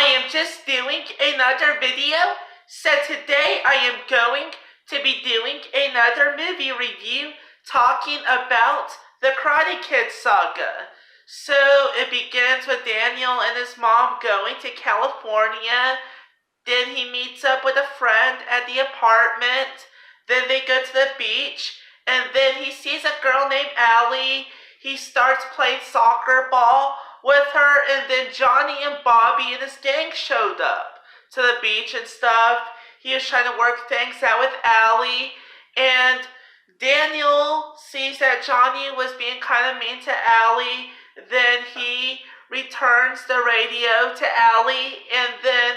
I am just doing another video. So today I am going to be doing another movie review talking about the Karate Kid saga. So it begins with Daniel and his mom going to California. Then he meets up with a friend at the apartment. Then they go to the beach. And then he sees a girl named Allie. He starts playing soccer ball with her. And then Johnny and Bobby and his gang showed up to the beach and stuff. He was trying to work things out with Allie. And Daniel sees that Johnny was being kind of mean to Allie. Then he returns the radio to Allie. And then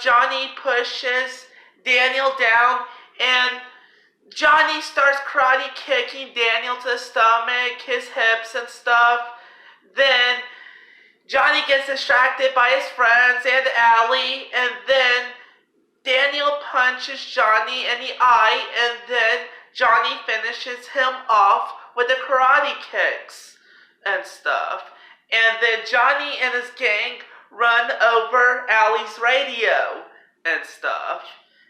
Johnny pushes Daniel down. And Johnny starts karate kicking Daniel to the stomach, his hips and stuff. Then Johnny gets distracted by his friends and Allie. And then Daniel punches Johnny in the eye. And then Johnny finishes him off with the karate kicks and stuff. And then Johnny and his gang run over Allie's radio and stuff.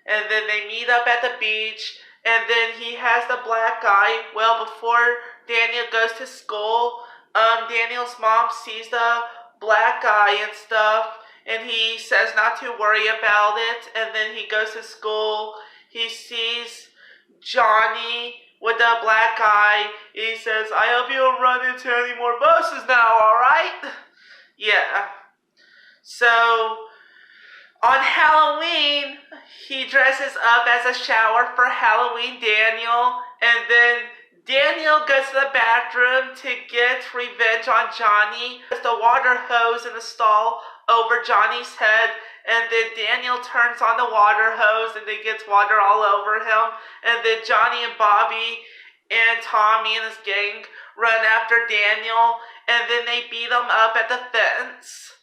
And then they meet up at the beach. And then he has the black eye. Well, before Daniel goes to school, Daniel's mom sees the black eye and stuff. And he says not to worry about it. And then he goes to school. He sees Johnny with the black eye. He says, I hope you don't run into any more buses now, alright? Yeah. So on Halloween, he dresses up as a shower for Halloween Daniel. And then Daniel goes to the bathroom to get revenge on Johnny. There's the water hose in the stall over Johnny's head. And then Daniel turns on the water hose and then gets water all over him. And then Johnny and Bobby and Tommy and his gang run after Daniel. And then they beat him up at the fence.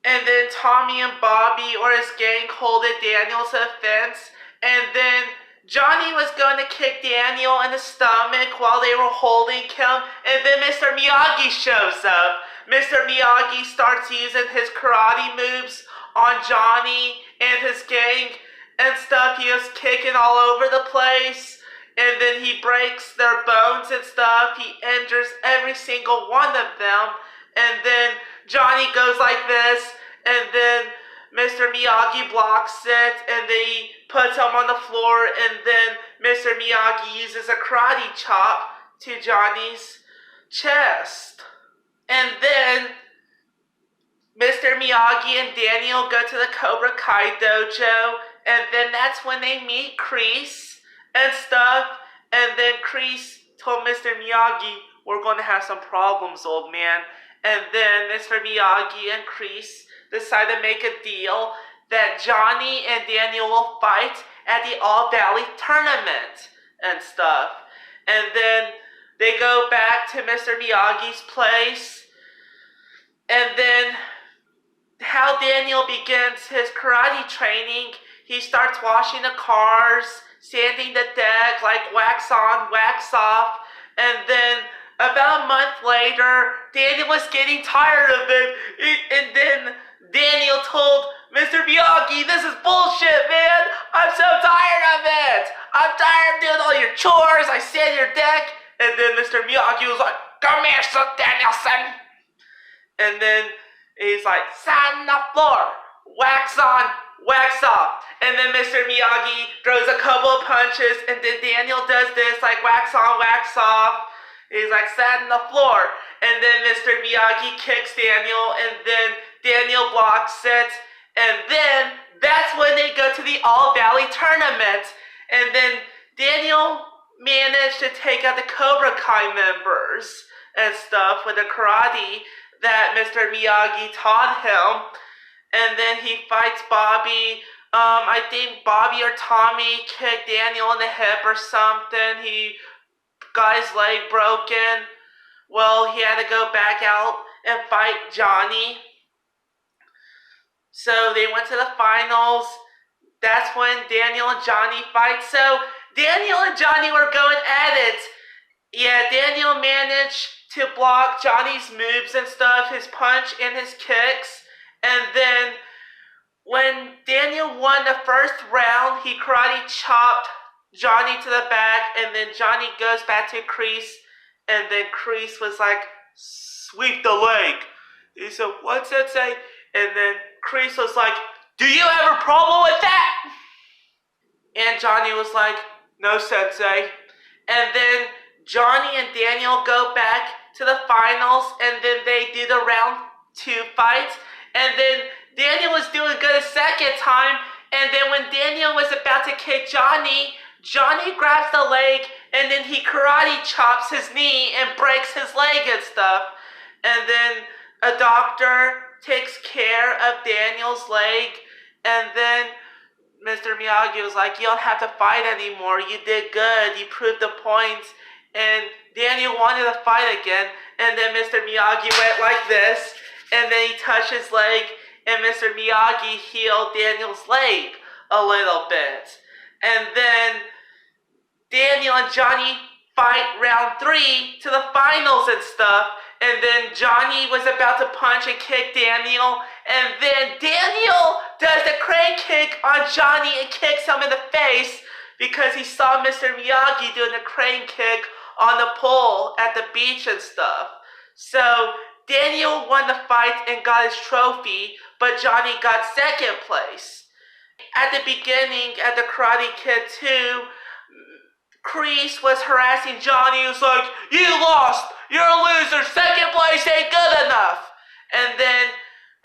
And then Tommy and Bobby or his gang holded Daniel to the fence. And then Johnny was going to kick Daniel in the stomach while they were holding him. And then Mr. Miyagi shows up. Mr. Miyagi starts using his karate moves on Johnny and his gang and stuff. He was kicking all over the place. And then he breaks their bones and stuff. He injures every single one of them. And then Johnny goes like this, and then Mr. Miyagi blocks it, and then he puts him on the floor, and then Mr. Miyagi uses a karate chop to Johnny's chest. And then Mr. Miyagi and Daniel go to the Cobra Kai dojo, and then that's when they meet Kreese and stuff. And then Kreese told Mr. Miyagi, we're going to have some problems, old man. And then Mr. Miyagi and Kreese decide to make a deal that Johnny and Daniel will fight at the All Valley tournament and stuff. And then they go back to Mr. Miyagi's place. And then how Daniel begins his karate training, he starts washing the cars, sanding the deck, like wax on, wax off. And then about a month later, Daniel was getting tired of it. And then Daniel told Mr. Miyagi, this is bullshit, man. I'm so tired of it. I'm tired of doing all your chores. I sand your deck. And then Mr. Miyagi was like, come here, son, Danielson. And then he's like, sand the floor. Wax on, wax off. And then Mr. Miyagi throws a couple of punches. And then Daniel does this, like wax on, wax off. He's like, sat on the floor. And then Mr. Miyagi kicks Daniel. And then Daniel blocks it. And then that's when they go to the All Valley tournament. And then Daniel managed to take out the Cobra Kai members and stuff with the karate that Mr. Miyagi taught him. And then he fights Bobby. I think Bobby or Tommy kicked Daniel in the hip or something. He got his leg broken. Well, he had to go back out and fight Johnny. So they went to the finals. That's when Daniel and Johnny fight. So Daniel and Johnny were going at it. Yeah, Daniel managed to block Johnny's moves and stuff, his punch and his kicks. And then the first round, he karate chopped Johnny to the back, and then Johnny goes back to Kreese, and then Kreese was like, sweep the leg. He said, what, Sensei? And then Kreese was like, do you have a problem with that? And Johnny was like, no, Sensei. And then Johnny and Daniel go back to the finals, and then they do the round 2 fight. And then Daniel was doing good a second time, and then when Daniel was about to kick Johnny, Johnny grabs the leg, and then he karate chops his knee and breaks his leg and stuff. And then a doctor takes care of Daniel's leg, and then Mr. Miyagi was like, you don't have to fight anymore. You did good. You proved the points. And Daniel wanted to fight again, and then Mr. Miyagi went like this, and then he touched his leg, and Mr. Miyagi healed Daniel's leg a little bit. And then Daniel and Johnny fight round 3 to the finals and stuff. And then Johnny was about to punch and kick Daniel. And then Daniel does the crane kick on Johnny and kicks him in the face because he saw Mr. Miyagi doing the crane kick on the pole at the beach and stuff. So Daniel won the fight and got his trophy, but Johnny got second place. At the beginning, at the Karate Kid 2, Kreese was harassing Johnny. He was like, you lost! You're a loser! Second place ain't good enough! And then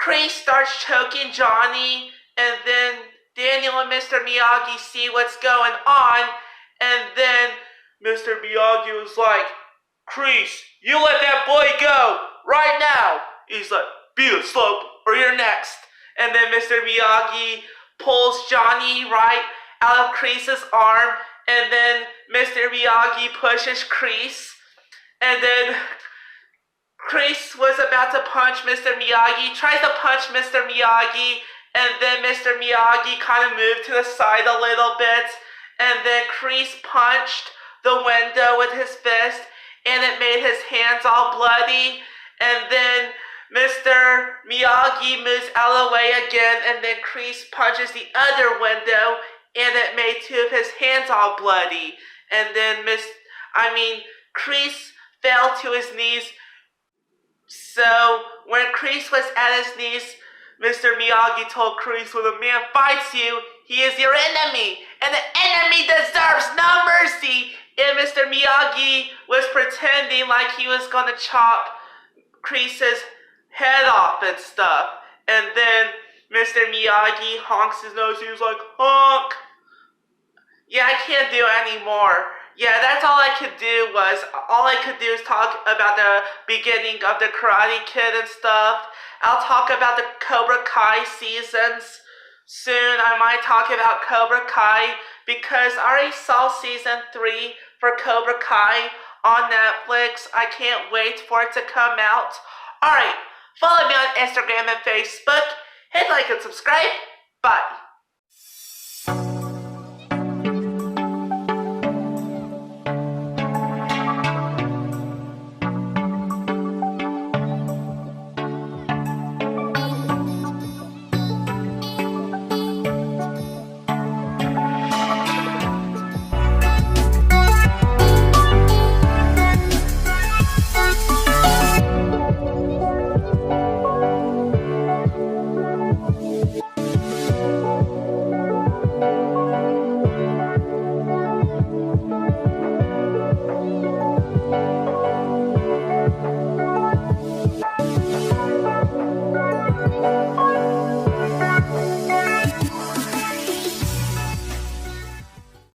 Kreese starts choking Johnny, and then Daniel and Mr. Miyagi see what's going on, and then Mr. Miyagi was like, Kreese, you let that boy go right now! He's like, beat a slope or you're next. And then Mr. Miyagi pulls Johnny right out of Kreese's arm, and then Mr. Miyagi pushes Kreese, and then Kreese was about to punch Mr. Miyagi, tries to punch Mr. Miyagi, and then Mr. Miyagi kind of moved to the side a little bit, and then Kreese punched the window with his fist, and it made his hands all bloody, and then Mr. Miyagi moves out of the way again, and then Kreese punches the other window, and it made 2 of his hands all bloody. And then Kreese fell to his knees. So when Kreese was at his knees, Mr. Miyagi told Kreese, when a man fights you, he is your enemy, and the enemy deserves no mercy. And Mr. Miyagi was pretending like he was going to chop Kreese's head off and stuff. And then Mr. Miyagi honks his nose. He was like, honk. Yeah, I can't do anymore. Yeah, that's all I could do is talk about the beginning of the Karate Kid and stuff. I'll talk about the Cobra Kai seasons soon. I might talk about Cobra Kai because I already saw season 3 for Cobra Kai on Netflix. I can't wait for it to come out. Alright, follow me on Instagram and Facebook. Hit like and subscribe. Bye.